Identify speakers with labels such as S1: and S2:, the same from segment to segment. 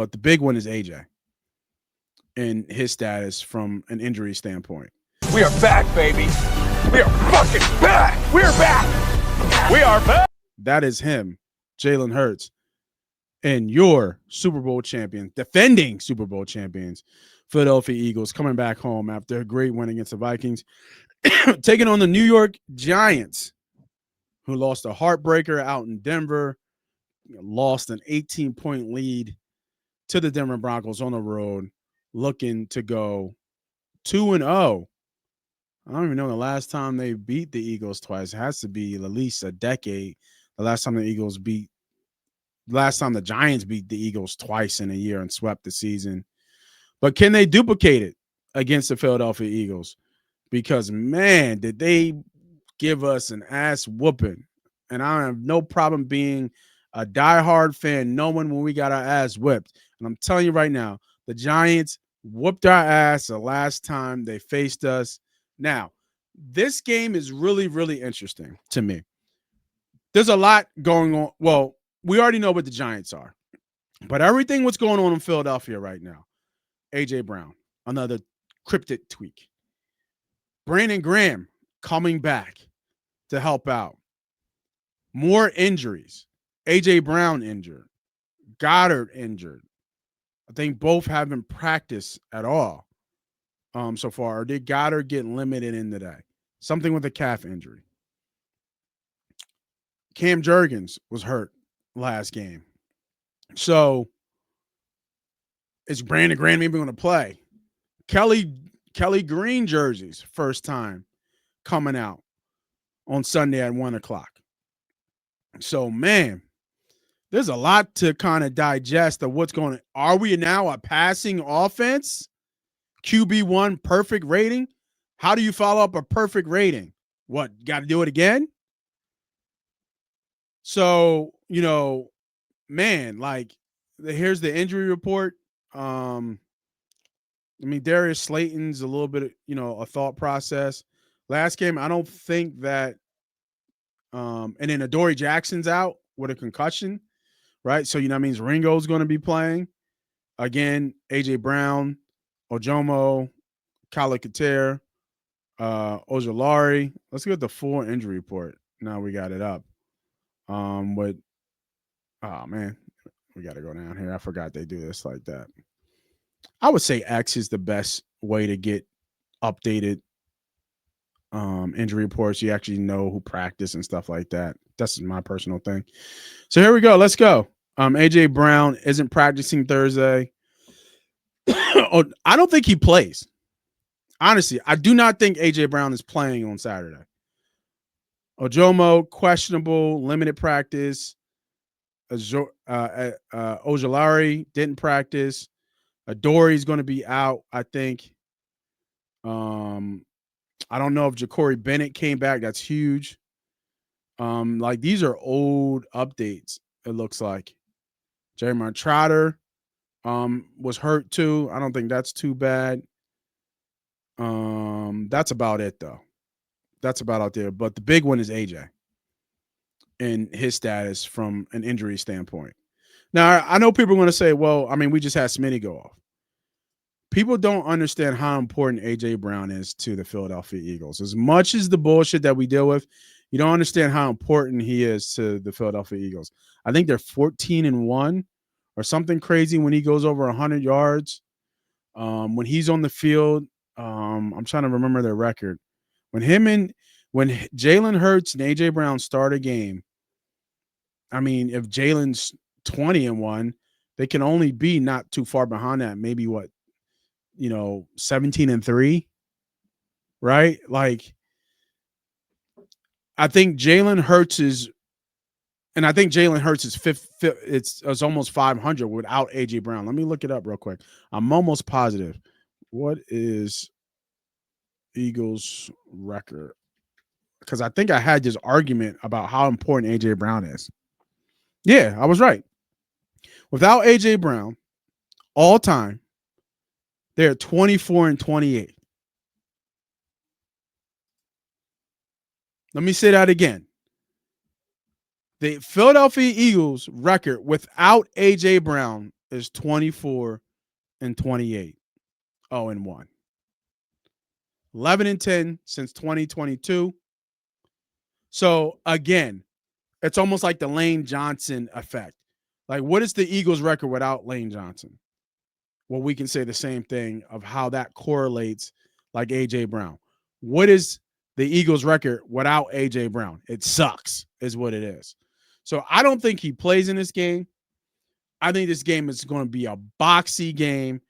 S1: But the big one is AJ and his status from an injury standpoint.
S2: We are back, baby. We are fucking back. We're back. We are back.
S1: That is him, Jalen Hurts, and your Super Bowl champion, defending Super Bowl champions, Philadelphia Eagles, coming back home after a great win against the Vikings, taking on the New York Giants, who lost a heartbreaker out in Denver, lost an 18-point lead to the Denver Broncos on the road, looking to go 2-0. I don't even know the last time they beat the Eagles twice. It has to be at least a decade. The last time the Giants beat the Eagles twice in a year and swept the season. But can they duplicate it against the Philadelphia Eagles? Because, man, did they give us an ass whooping. And I have no problem being a diehard fan knowing when we got our ass whipped. And I'm telling you right now, the Giants whooped our ass the last time they faced us. Now, this game is really, really interesting to me. There's a lot going on. Well, we already know what the Giants are. But everything what's going on in Philadelphia right now, A.J. Brown, another cryptic tweak. Brandon Graham coming back to help out. More injuries. A.J. Brown injured. Goddard injured. I think both haven't practiced at all so far. Or did Goddard get limited in today? Something with a calf injury. Cam Jurgens was hurt last game. So is Brandon Graham even going to play? Kelly Green jerseys, first time coming out on Sunday at 1 o'clock. So, man, there's a lot to kind of digest of what's going on. Are we now a passing offense? QB1 perfect rating? How do you follow up a perfect rating? What, got to do it again? So, man, like, here's the injury report. Darius Slayton's a little bit, a thought process. Last game, I don't think that and then Adoree Jackson's out with a concussion, right? So, that means Ringo's going to be playing. Again, A.J. Brown, Ojomo, Kalakater, Ojolari. Let's get the full injury report. Now we got it up. We got to go down here. I forgot they do this like that. I would say X is the best way to get updated injury reports. You actually know who practiced and stuff like that. That's my personal thing. So here we go. Let's go. AJ Brown isn't practicing Thursday. I don't think he plays. Honestly, I do not think AJ Brown is playing on Saturday. Ojomo, questionable, limited practice. Ojolari didn't practice. Adoree's going to be out, I think. I don't know if Ja'Cory Bennett came back. That's huge. These are old updates, it looks like. Jeremiah Trotter was hurt too. I don't think that's too bad. That's about it, though. That's about out there. But the big one is AJ and his status from an injury standpoint. Now, I know people are going to say, well, we just had Smitty go off. People don't understand how important A.J. Brown is to the Philadelphia Eagles. As much as the bullshit that we deal with, you don't understand how important he is to the Philadelphia Eagles. I think they're 14-1 or something crazy when he goes over 100 yards. When he's on the field, I'm trying to remember their record. When Jalen Hurts and A.J. Brown start a game, if Jalen's 20-1, they can only be not too far behind that. Maybe 17-3, right? Like, I think Jalen Hurts is fifth. It's almost 500 without AJ Brown. Let me look it up real quick. I'm almost positive. What is Eagles record? Because I think I had this argument about how important AJ Brown is. Yeah, I was right. Without AJ Brown, all time, they're 24-28. Let me say that again. The Philadelphia Eagles record without A.J. Brown is 24 and 28, 0-1. 11 and 10 since 2022. So again, it's almost like the Lane Johnson effect. Like, what is the Eagles' record without Lane Johnson? Well, we can say the same thing of how that correlates, like AJ Brown. What is the Eagles' record without AJ Brown? It sucks, is what it is. So I don't think he plays in this game. I think this game is going to be a boxy game.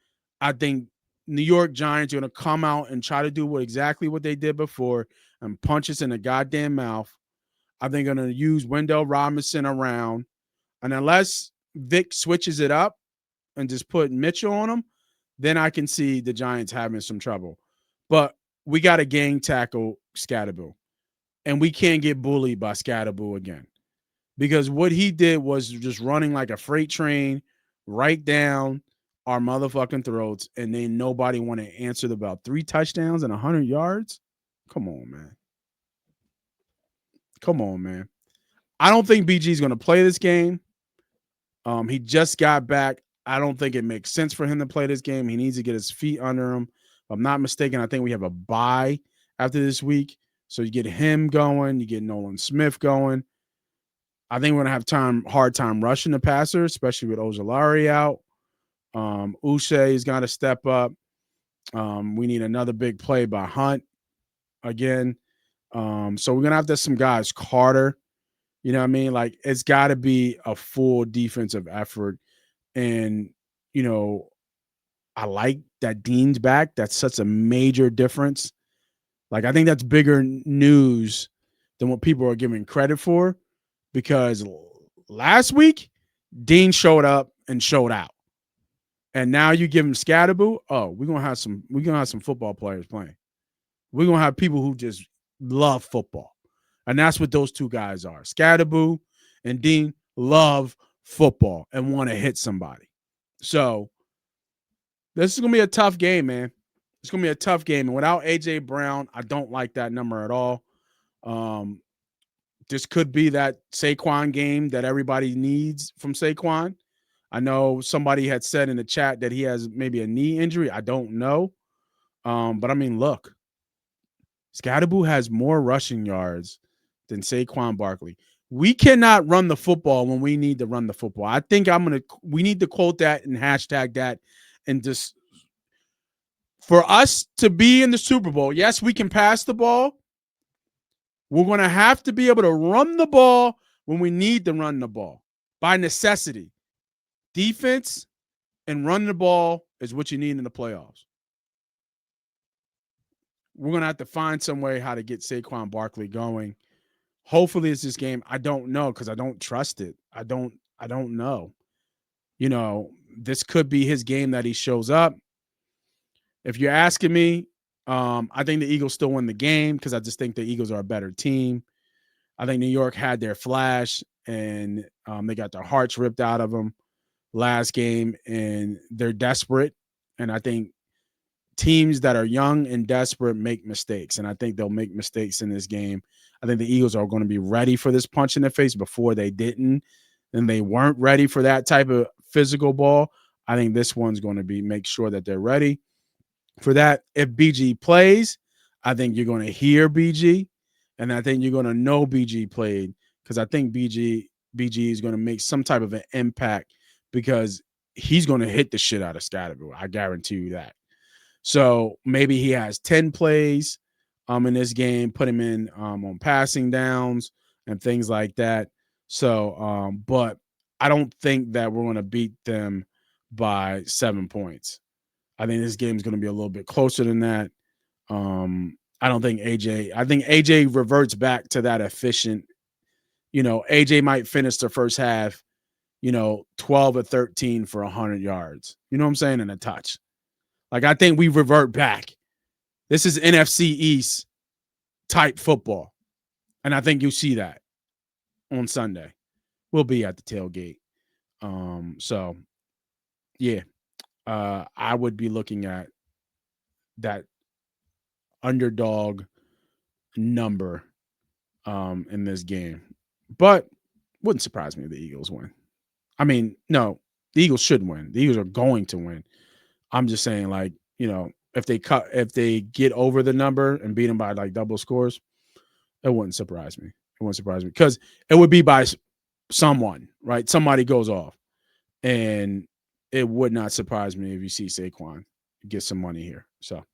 S1: I think New York Giants are going to come out and try to do exactly what they did before and punch us in the goddamn mouth. I think they're going to use Wendell Robinson around. And unless Vic switches it up and just put Mitchell on him, then I can see the Giants having some trouble. But we got to gang tackle Scatterboo. And we can't get bullied by Scatterboo again. Because what he did was just running like a freight train right down our motherfucking throats, and then nobody want to answer about 3 touchdowns and 100 yards. Come on, man. Come on, man. I don't think BG is going to play this game. He just got back. I don't think it makes sense for him to play this game. He needs to get his feet under him. If I'm not mistaken, I think we have a bye after this week. So you get him going. You get Nolan Smith going. I think we're going to have hard time rushing the passer, especially with Ojulari out. Uche got to step up. We need another big play by Hunt again. So we're going to have some guys. Carter, you know what I mean? Like, it's got to be a full defensive effort. And, you know, I like that Dean's back. That's such a major difference. Like, I think that's bigger news than what people are giving credit for. Because last week, Dean showed up and showed out. And now you give him Scatterboo. Oh, we're gonna have some football players playing. We're gonna have people who just love football. And that's what those two guys are. Scatterboo and Dean love football and want to hit somebody. So this is gonna be a tough game, man. It's gonna be a tough game. And without AJ Brown, I don't like that number at all. This could be that Saquon game that everybody needs from Saquon. I know somebody had said in the chat that he has maybe a knee injury. I don't know. But I mean, look, Scatterboo has more rushing yards than Saquon Barkley. We cannot run the football when we need to run the football. I think we need to quote that and hashtag that and just for us to be in the Super Bowl. Yes, we can pass the ball. We're going to have to be able to run the ball when we need to run the ball by necessity. Defense and running the ball is what you need in the playoffs. We're going to have to find some way how to get Saquon Barkley going. Hopefully it's this game. I don't know because I don't trust it. I don't know. You know, this could be his game that he shows up. If you're asking me, I think the Eagles still win the game because I just think the Eagles are a better team. I think New York had their flash and they got their hearts ripped out of them last game, and they're desperate. And I think teams that are young and desperate make mistakes, and I think they'll make mistakes in this game. I think the Eagles are going to be ready for this punch in the face before they didn't, and they weren't ready for that type of physical ball. I think this one's going to be make sure that they're ready for that. If BG plays, I think you're going to hear BG, and I think you're going to know BG played because I think BG is going to make some type of an impact because he's going to hit the shit out of Scatterboo. I guarantee you that. So maybe he has 10 plays in this game, put him in on passing downs and things like that. So, but I don't think that we're going to beat them by 7 points. I think this game is going to be a little bit closer than that. I think AJ reverts back to that efficient. You know, AJ might finish the first half, 12 or 13 for 100 yards. You know what I'm saying? And a touch. Like, I think we revert back. This is NFC East type football. And I think you'll see that on Sunday. We'll be at the tailgate. So, yeah. I would be looking at that underdog number in this game. But wouldn't surprise me if the Eagles win. I mean, no, The Eagles should win. The Eagles are going to win. I'm just saying, like, if they get over the number and beat them by like double scores, it wouldn't surprise me. It wouldn't surprise me because it would be by someone, right? Somebody goes off, and it would not surprise me if you see Saquon get some money here. So